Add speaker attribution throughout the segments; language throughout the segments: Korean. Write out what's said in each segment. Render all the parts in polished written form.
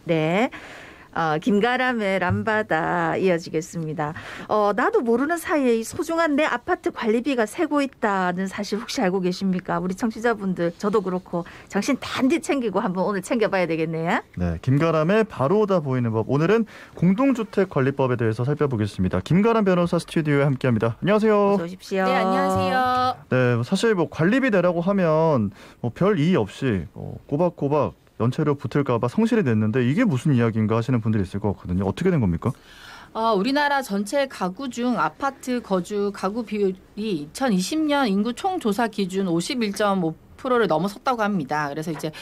Speaker 1: 네. 김가람의 람바다 이어지겠습니다. 나도 모르는 사이에 이 소중한 내 아파트 관리비가 새고 있다는 사실 혹시 알고 계십니까? 우리 청취자분들 저도 그렇고 정신 단디 챙기고 한번 오늘 챙겨봐야 되겠네요.
Speaker 2: 네, 김가람의 바로 오다 보이는 법. 오늘은 공동주택관리법에 대해서 살펴보겠습니다. 김가람 변호사 스튜디오에 함께합니다. 안녕하세요.
Speaker 1: 어서 오십시오.
Speaker 3: 네, 안녕하세요.
Speaker 2: 네, 사실 뭐 관리비 내라고 하면 뭐 별 이의 없이 꼬박꼬박 연체료 붙을까봐 성실히 냈는데 이게 무슨 이야기인가 하시는 분들이 있을 것 같거든요. 어떻게 된 겁니까?
Speaker 3: 우리나라 전체 가구 중 아파트 거주 가구 비율이 2020년 인구 총조사 기준 51.5%를 넘어섰다고 합니다. 그래서 이제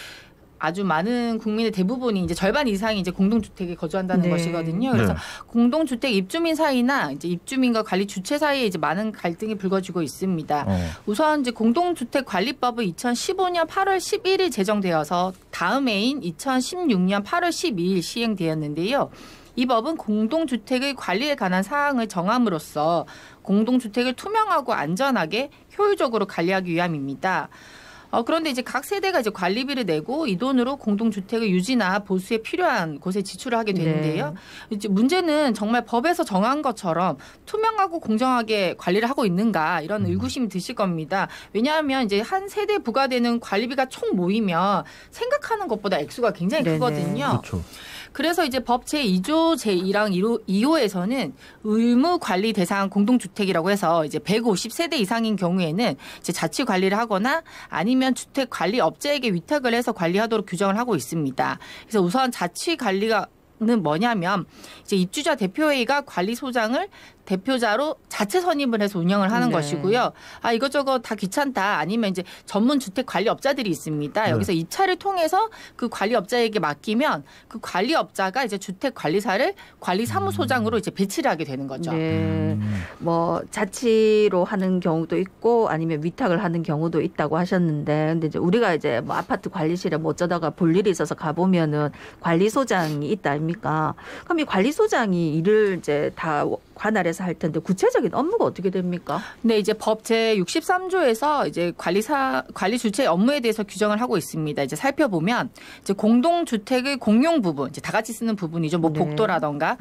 Speaker 3: 아주 많은 국민의 대부분이 이제 절반 이상이 이제 공동주택에 거주한다는 것이거든요. 그래서 공동주택 입주민 사이나 이제 입주민과 관리 주체 사이에 이제 많은 갈등이 불거지고 있습니다. 우선 이제 공동주택관리법은 2015년 8월 11일 제정되어서 다음 해인 2016년 8월 12일 시행되었는데요. 이 법은 공동주택의 관리에 관한 사항을 정함으로써 공동주택을 투명하고 안전하게 효율적으로 관리하기 위함입니다. 그런데 이제 각 세대가 이제 관리비를 내고 이 돈으로 공동주택의 유지나 보수에 필요한 곳에 지출을 하게 되는데요. 이제 문제는 정말 법에서 정한 것처럼 투명하고 공정하게 관리를 하고 있는가 이런 의구심이 드실 겁니다. 왜냐하면 이제 한 세대에 부과되는 관리비가 총 모이면 생각하는 것보다 액수가 굉장히 크거든요.
Speaker 2: 그렇죠.
Speaker 3: 그래서 이제 법 제2조 제1항 2호에서는 의무 관리 대상 공동주택이라고 해서 이제 150세대 이상인 경우에는 이제 자치 관리를 하거나 아니면 주택 관리 업자에게 위탁을 해서 관리하도록 규정을 하고 있습니다. 그래서 우선 자치 관리가 는 뭐냐면 이제 입주자 대표회의가 관리소장을 대표자로 자체 선임을 해서 운영을 하는 것이고요. 이것저것 다 귀찮다. 아니면 이제 전문 주택 관리업자들이 있습니다. 여기서 입찰을 통해서 그 관리업자에게 맡기면 그 관리업자가 이제 주택 관리사를 관리사무소장으로 이제 배치를 하게 되는 거죠.
Speaker 1: 네. 뭐 자치로 하는 경우도 있고 아니면 위탁을 하는 경우도 있다고 하셨는데, 근데 이제 우리가 이제 뭐 아파트 관리실에 뭐 어쩌다가 볼 일이 있어서 가 보면은 관리소장이 있다 아닙니까? 그럼 이 관리소장이 일을 이제 다 관할해서 할 텐데 구체적인 업무가 어떻게 됩니까?
Speaker 3: 네, 이제 법 제63조에서 이제 관리 주체 업무에 대해서 규정을 하고 있습니다. 이제 살펴보면 이제 공동주택의 공용 부분, 이제 다 같이 쓰는 부분이죠. 뭐 복도라던가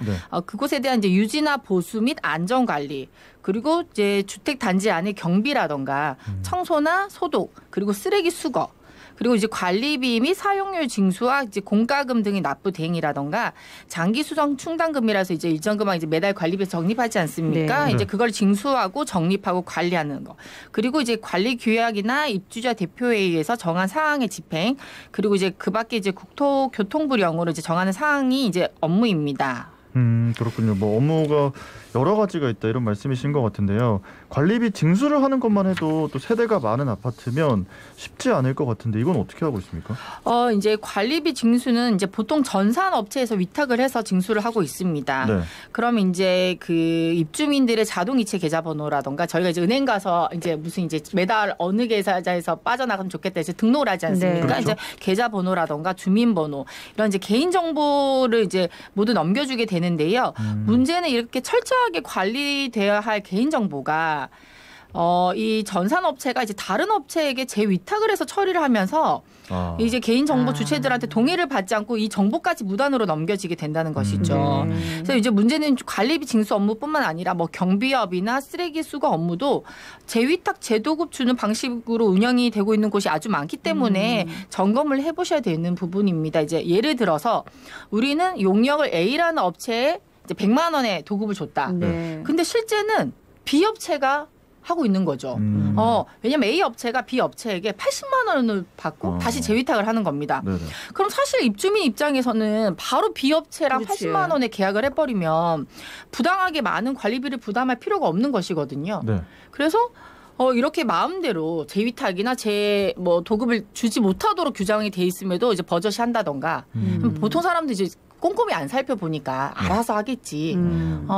Speaker 3: 그곳에 대한 이제 유지나 보수 및 안전 관리, 그리고 이제 주택 단지 안의 경비라던가 청소나 소독, 그리고 쓰레기 수거. 그리고 이제 관리비 및 사용료 징수와 이제 공과금 등의 납부 대행이라던가 장기 수정 충당금이라서 이제 일정 금액 이제 매달 관리비에서 적립하지 않습니까? 이제 그걸 징수하고 적립하고 관리하는 거. 그리고 이제 관리 규약이나 입주자 대표회의에서 정한 사항의 집행, 그리고 이제 그밖에 이제 국토교통부령으로 이제 정하는 사항이 이제 업무입니다.
Speaker 2: 그렇군요. 뭐 업무가 여러 가지가 있다 이런 말씀이신 것 같은데요. 관리비 징수를 하는 것만 해도 또 세대가 많은 아파트면 쉽지 않을 것 같은데 이건 어떻게 하고 있습니까?
Speaker 3: 이제 관리비 징수는 이제 보통 전산 업체에서 위탁을 해서 징수를 하고 있습니다. 그럼 이제 그 입주민들의 자동이체 계좌번호라던가 저희가 이제 은행 가서 이제 무슨 이제 매달 어느 계좌에서 빠져나가면 좋겠다 이제 등록을 하지 않습니까?
Speaker 2: 그렇죠.
Speaker 3: 이제 계좌번호라던가 주민번호 이런 이제 개인 정보를 이제 모두 넘겨주게 되는데요. 문제는 이렇게 철저하게 관리되어야 할 개인 정보가 이 전산업체가 이제 다른 업체에게 재위탁을 해서 처리를 하면서 이제 개인정보 주체들한테 동의를 받지 않고 이 정보까지 무단으로 넘겨지게 된다는 것이죠. 그래서 이제 문제는 관리비 징수 업무뿐만 아니라 뭐 경비업이나 쓰레기 수거 업무도 재위탁 재도급 주는 방식으로 운영이 되고 있는 곳이 아주 많기 때문에 점검을 해보셔야 되는 부분입니다. 이제 예를 들어서 우리는 용역을 A라는 업체에 이제 100만 원의 도급을 줬다. 근데 실제는 B 업체가 하고 있는 거죠. 왜냐하면 A 업체가 B 업체에게 80만 원을 받고 다시 재위탁을 하는 겁니다. 그럼 사실 입주민 입장에서는 바로 B 업체랑 80만 원에 계약을 해버리면 부당하게 많은 관리비를 부담할 필요가 없는 것이거든요. 그래서 이렇게 마음대로 재위탁이나 뭐 도급을 주지 못하도록 규정이 돼 있음에도 이제 버젓이 한다던가 보통 사람들이 이제 꼼꼼히 안 살펴보니까 알아서 하겠지.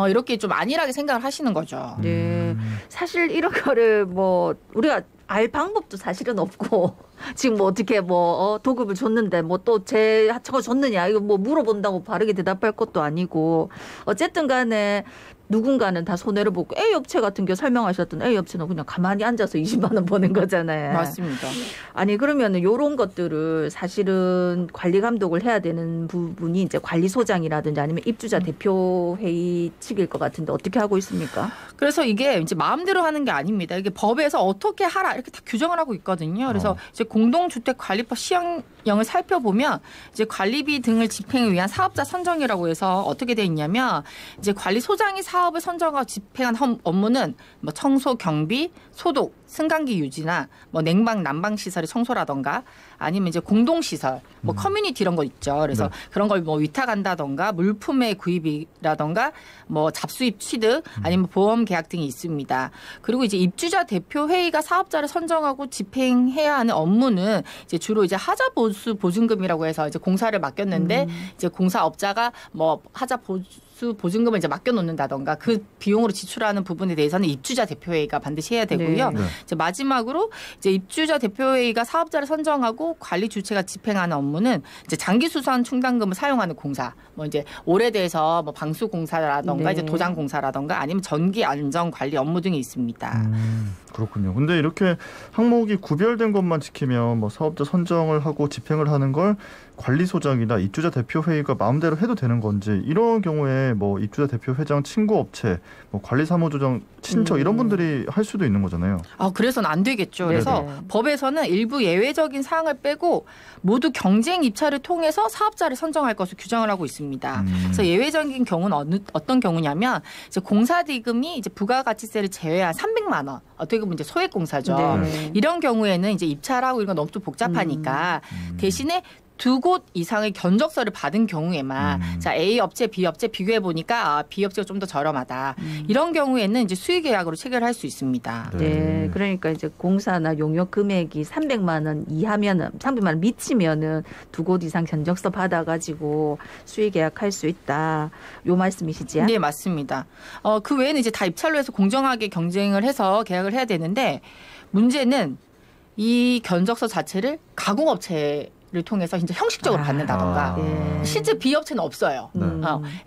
Speaker 3: 이렇게 좀 안일하게 생각을 하시는 거죠.
Speaker 1: 네. 사실 이런 거를 뭐 우리가 알 방법도 사실은 없고 지금 뭐 어떻게 뭐 도급을 줬는데 뭐 또 저거 줬느냐 이거 뭐 물어본다고 바르게 대답할 것도 아니고 어쨌든 간에 누군가는 다 손해를 보고 A 업체 같은 경우 설명하셨던 A 업체는 그냥 가만히 앉아서 20만 원 버는 거잖아요.
Speaker 3: 맞습니다.
Speaker 1: 아니 그러면은 이런 것들을 사실은 관리 감독을 해야 되는 부분이 이제 관리소장이라든지 아니면 입주자 대표 회의 측일 것 같은데 어떻게 하고 있습니까?
Speaker 3: 그래서 이게 이제 마음대로 하는 게 아닙니다. 이게 법에서 어떻게 하라 이렇게 다 규정을 하고 있거든요. 그래서 이제 공동주택관리법 시행령을 살펴보면 이제 관리비 등을 집행을 위한 사업자 선정이라고 해서 어떻게 돼 있냐면 이제 관리소장이 사업을 선정하고 집행한 업무는 뭐 청소, 경비, 소독, 승강기 유지나 뭐 냉방, 난방 시설의 청소라던가 아니면 이제 공동시설, 뭐 커뮤니티 이런 거 있죠. 그래서 그런 걸 뭐 위탁한다던가 물품의 구입이라던가 뭐 잡수입 취득 아니면 보험 계약 등이 있습니다. 그리고 이제 입주자 대표 회의가 사업자를 선정하고 집행해야 하는 업무는 이제 주로 이제 하자 보수 보증금이라고 해서 이제 공사를 맡겼는데 이제 공사업자가 뭐 하자 보증금을 이제 맡겨놓는다던가 그 비용으로 지출하는 부분에 대해서는 입주자 대표회의가 반드시 해야 되고요.
Speaker 1: 네.
Speaker 3: 이제 마지막으로 이제 입주자 대표회의가 사업자를 선정하고 관리 주체가 집행하는 업무는 이제 장기 수선 충당금을 사용하는 공사, 뭐 이제 오래돼서 뭐 방수 공사라던가
Speaker 1: 네.
Speaker 3: 이제 도장 공사라던가 아니면 전기 안전 관리 업무 등이 있습니다.
Speaker 2: 그렇군요. 근데 이렇게 항목이 구별된 것만 지키면 뭐 사업자 선정을 하고 집행을 하는 걸 관리소장이나 입주자 대표 회의가 마음대로 해도 되는 건지 이런 경우에 뭐 입주자 대표 회장 친구 업체, 뭐 관리사무조정 친척 이런 분들이 할 수도 있는 거잖아요.
Speaker 3: 아, 그래서는 안 되겠죠. 그래서
Speaker 1: 네네.
Speaker 3: 법에서는 일부 예외적인 사항을 빼고 모두 경쟁 입찰을 통해서 사업자를 선정할 것을 규정을 하고 있습니다. 그래서 예외적인 경우는 어떤 경우냐면 이제 공사대금이 이제 부가가치세를 제외한 300만 원. 어떻게 보면 이제 소액 공사죠.
Speaker 1: 네.
Speaker 3: 이런 경우에는 이제 입찰하고 이런 건 너무 좀 복잡하니까 대신에 두 곳 이상의 견적서를 받은 경우에만 자 A 업체, B 업체 비교해 보니까 아, B 업체가 좀 더 저렴하다. 이런 경우에는 이제 수의계약으로 체결할 수 있습니다.
Speaker 1: 네, 그러니까 이제 공사나 용역 금액이 300만 원 이하면은 300만 원 미치면은 두 곳 이상 견적서 받아가지고 수의 계약할 수 있다. 요 말씀이시지요?
Speaker 3: 네, 맞습니다. 그 외에는 이제 다 입찰로 해서 공정하게 경쟁을 해서 계약을 해야 되는데 문제는 이 견적서 자체를 가공업체 를 통해서 이제 형식적으로 받는다던가
Speaker 1: 예.
Speaker 3: 실제 B 업체는 없어요.
Speaker 2: 네.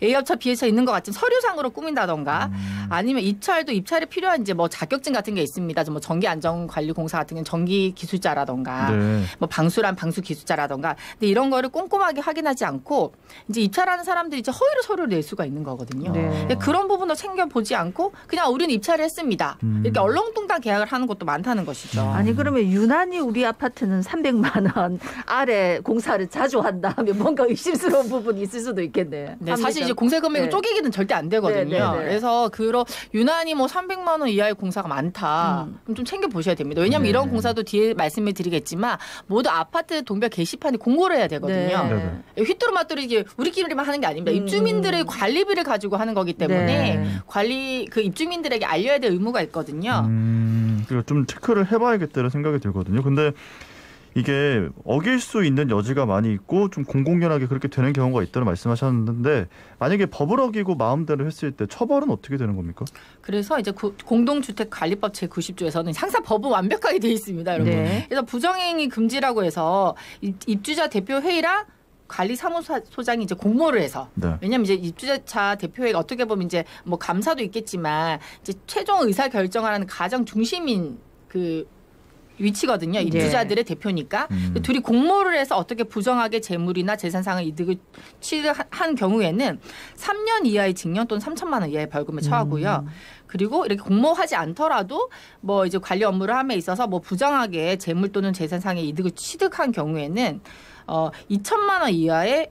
Speaker 3: A 업체, B 업체 있는 것 같지만 서류상으로 꾸민다던가 아니면 입찰에 필요한 이제 뭐 자격증 같은 게 있습니다. 뭐 전기 안전 관리 공사 같은 경우는 전기 기술자라던가
Speaker 2: 네.
Speaker 3: 뭐 방수란 방수 기술자라던가 근데 이런 거를 꼼꼼하게 확인하지 않고 이제 입찰하는 사람들이 이제 허위로 서류를 낼 수가 있는 거거든요.
Speaker 1: 네.
Speaker 3: 근데 그런 부분도 챙겨보지 않고 그냥 우리는 입찰을 했습니다. 이렇게 얼렁뚱땅 계약을 하는 것도 많다는 것이죠.
Speaker 1: 아니 그러면 유난히 우리 아파트는 300만 원 아래 공사를 자주 한다 하면 뭔가 의심스러운 부분이 있을 수도 있겠네.
Speaker 3: 네, 사실 이제 공사 금액을
Speaker 1: 네.
Speaker 3: 쪼개기는 절대 안 되거든요.
Speaker 1: 네, 네, 네.
Speaker 3: 그래서 유난히 뭐 300만 원 이하의 공사가 많다. 그럼 좀 챙겨 보셔야 됩니다. 왜냐하면
Speaker 2: 네.
Speaker 3: 이런 공사도 뒤에 말씀을 드리겠지만 모두 아파트 동별 게시판에 공고를 해야 되거든요.
Speaker 1: 네.
Speaker 3: 휘뚜루마뚜루 이게 우리끼리만 하는 게 아닙니다. 입주민들의 관리비를 가지고 하는 거기 때문에
Speaker 1: 네.
Speaker 3: 그 입주민들에게 알려야 될 의무가 있거든요.
Speaker 2: 그리고 좀 체크를 해봐야겠다는 생각이 들거든요. 근데 이게 어길 수 있는 여지가 많이 있고 좀 공공연하게 그렇게 되는 경우가 있다고 말씀하셨는데 만약에 법을 어기고 마음대로 했을 때 처벌은 어떻게 되는 겁니까?
Speaker 3: 그래서 이제 공동주택관리법 제90조에서는 항상 법은 완벽하게 돼 있습니다, 여러분.
Speaker 1: 네.
Speaker 3: 그래서 부정행위 금지라고 해서 입주자 대표 회의랑 관리사무소장이 이제 공모를 해서
Speaker 2: 네.
Speaker 3: 왜냐하면 이제 입주자 대표회가 어떻게 보면 이제 뭐 감사도 있겠지만 이제 최종 의사 결정하는 가장 중심인 그 위치거든요. 입주자들의 대표니까. 둘이 공모를 해서 어떻게 부정하게 재물이나 재산상의 이득을 취득한 경우에는 3년 이하의 징역 또는 3천만 원 이하의 벌금을 처하고요. 그리고 이렇게 공모하지 않더라도 뭐 이제 관리 업무를 함에 있어서 뭐 부정하게 재물 또는 재산상의 이득을 취득한 경우에는 2천만 원 이하의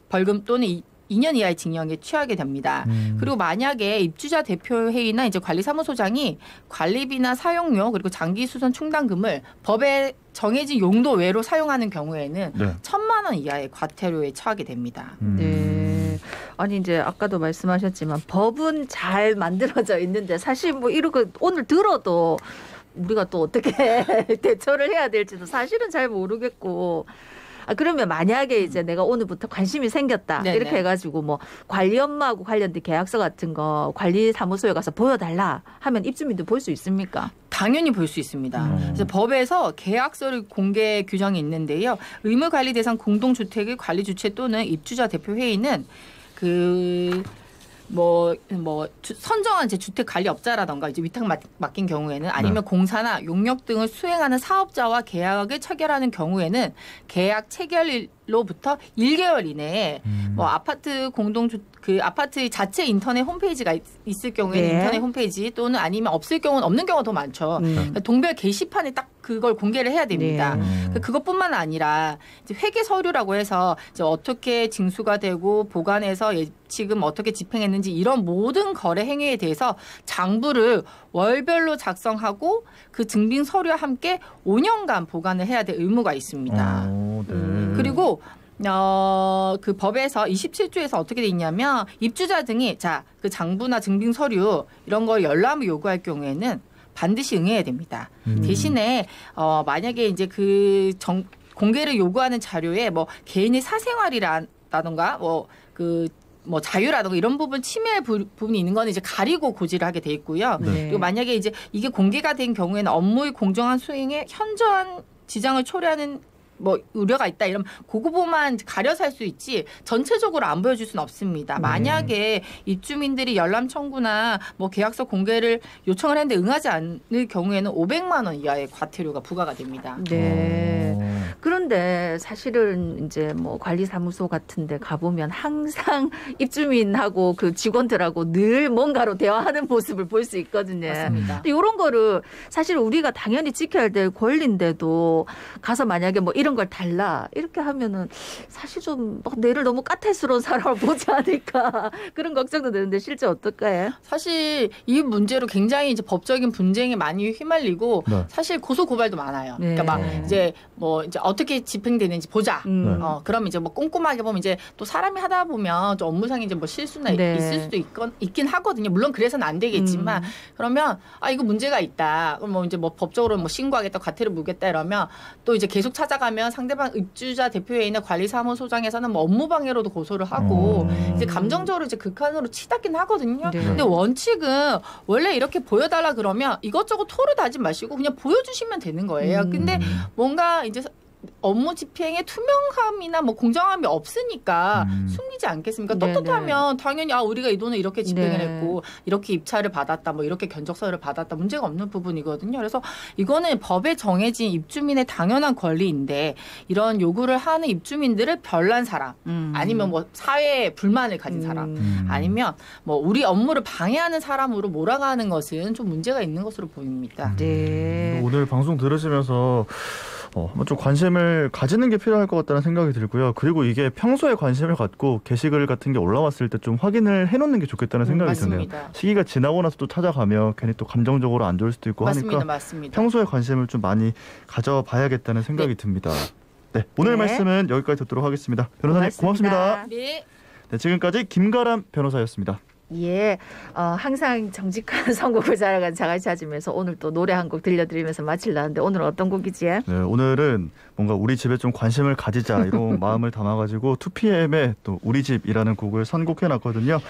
Speaker 3: 벌금 또는 2년 이하의 징역에 취하게 됩니다. 그리고 만약에 입주자 대표 회의나 이제 관리사무소장이 관리비나 사용료 그리고 장기 수선 충당금을 법에 정해진 용도 외로 사용하는 경우에는
Speaker 2: 네.
Speaker 3: 1,000만 원 이하의 과태료에 처하게 됩니다.
Speaker 1: 네. 아니 이제 아까도 말씀하셨지만 법은 잘 만들어져 있는데 사실 뭐 이렇게 오늘 들어도 우리가 또 어떻게 대처를 해야 될지도 사실은 잘 모르겠고. 그러면 만약에 이제 내가 오늘부터 관심이 생겼다.
Speaker 3: 네네.
Speaker 1: 이렇게 해가지고 뭐 관리 업무하고 관련된 계약서 같은 거 관리사무소에 가서 보여달라 하면 입주민도 볼 수 있습니까?
Speaker 3: 당연히 볼 수 있습니다. 그래서 법에서 계약서를 공개 규정이 있는데요. 의무관리 대상 공동주택의 관리 주체 또는 입주자 대표 회의는 선정한 제 주택 관리업자라던가 이제 위탁 맡긴 경우에는 아니면 공사나 용역 등을 수행하는 사업자와 계약을 체결하는 경우에는 계약 체결일로부터 1개월 이내에 뭐 아파트 그 아파트 자체 인터넷 홈페이지가 있을 경우에는
Speaker 1: 네.
Speaker 3: 인터넷 홈페이지 또는 아니면 없을 경우는 없는 경우가 더 많죠. 그러니까 동별 게시판에 딱 그걸 공개를 해야 됩니다.
Speaker 1: 네.
Speaker 3: 그것뿐만 아니라 이제 회계 서류라고 해서 이제 어떻게 징수가 되고 보관해서 지금 어떻게 집행했는지 이런 모든 거래 행위에 대해서 장부를 월별로 작성하고 그 증빙 서류와 함께 5년간 보관을 해야 될 의무가 있습니다.
Speaker 2: 네.
Speaker 3: 그리고 그 법에서 27조에서 어떻게 돼 있냐면 입주자 등이 그 장부나 증빙 서류 이런 걸 열람을 요구할 경우에는 반드시 응해야 됩니다. 대신에 만약에 이제 공개를 요구하는 자료에 뭐 개인의 사생활이라던가 자유라든가 이런 부분 침해할 부분이 있는 거는 이제 가리고 고지를 하게 돼 있고요.
Speaker 1: 네.
Speaker 3: 그리고 만약에 이제 이게 공개가 된 경우에는 업무의 공정한 수행에 현저한 지장을 초래하는 우려가 있다 이러면 그 부분만 가려서 할 수 있지 전체적으로 안 보여줄 수는 없습니다. 만약에 입주민들이 열람 청구나 계약서 공개를 요청을 했는데 응하지 않을 경우에는 500만 원 이하의 과태료가 부과가 됩니다.
Speaker 1: 네. 그런데 사실은 이제 관리사무소 같은 데 가보면 항상 입주민하고 그 직원들하고 늘 뭔가로 대화하는 모습을 볼 수 있거든요.
Speaker 3: 맞습니다.
Speaker 1: 이런 거를 사실 우리가 당연히 지켜야 될 권리인데도 가서 만약에 이런 걸 달라 이렇게 하면은 사실 좀 내를 너무 까탈스러운 사람을 보지 않을까 그런 걱정도 되는데 실제 어떨까요?
Speaker 3: 사실 이 문제로 굉장히 이제 법적인 분쟁에 많이 휘말리고
Speaker 2: 네.
Speaker 3: 사실 고소 고발도 많아요.
Speaker 1: 네.
Speaker 3: 그러니까 이제 어떻게 집행되는지 보자. 그럼 이제 꼼꼼하게 보면 이제 또 사람이 하다 보면 좀 업무상에 이제 실수나
Speaker 1: 네.
Speaker 3: 있을 수도 있긴 하거든요. 물론 그래서는 안 되겠지만 그러면 이거 문제가 있다. 그럼 이제 법적으로 신고하겠다, 과태료 물겠다 이러면 또 이제 계속 찾아가면 상대방 입주자 대표회의나 관리사무소장에서는 업무 방해로도 고소를 하고 이제 감정적으로 이제 극한으로 치닫긴 하거든요.
Speaker 1: 네.
Speaker 3: 근데 원칙은 원래 이렇게 보여달라 그러면 이것저것 토를 다지 마시고 그냥 보여주시면 되는 거예요. 근데 뭔가 이제 업무 집행의 투명함이나 공정함이 없으니까 숨기지 않겠습니까?
Speaker 1: 네네.
Speaker 3: 떳떳하면 당연히 우리가 이 돈을 이렇게 집행을
Speaker 1: 네.
Speaker 3: 했고 이렇게 입찰을 받았다, 이렇게 견적서를 받았다 문제가 없는 부분이거든요. 그래서 이거는 법에 정해진 입주민의 당연한 권리인데 이런 요구를 하는 입주민들을 별난 사람, 아니면 사회에 불만을 가진 사람, 아니면 우리 업무를 방해하는 사람으로 몰아가는 것은 좀 문제가 있는 것으로 보입니다.
Speaker 1: 네.
Speaker 2: 오늘 방송 들으시면서 한번 좀 관심을 가지는 게 필요할 것 같다는 생각이 들고요. 그리고 이게 평소에 관심을 갖고 게시글 같은 게 올라왔을 때 좀 확인을 해놓는 게 좋겠다는 생각이 드네요.
Speaker 3: 맞습니다.
Speaker 2: 시기가 지나고 나서 또 찾아가면 괜히 또 감정적으로 안 좋을 수도 있고 하니까
Speaker 3: 맞습니다.
Speaker 2: 평소에 관심을 좀 많이 가져봐야겠다는 생각이 듭니다. 네, 오늘
Speaker 1: 네.
Speaker 2: 말씀은 여기까지 듣도록 하겠습니다. 변호사님 고맙습니다.
Speaker 3: 네.
Speaker 2: 네, 지금까지 김가람 변호사였습니다.
Speaker 1: 예, 항상 정직한 선곡을 잘하는 자갈 찾으면서 오늘 또 노래 한 곡 들려드리면서 마치려는데 오늘은 어떤 곡이지?
Speaker 2: 네, 오늘은 뭔가 우리 집에 좀 관심을 가지자 이런 마음을 담아가지고 2PM의 또 우리 집이라는 곡을 선곡해놨거든요.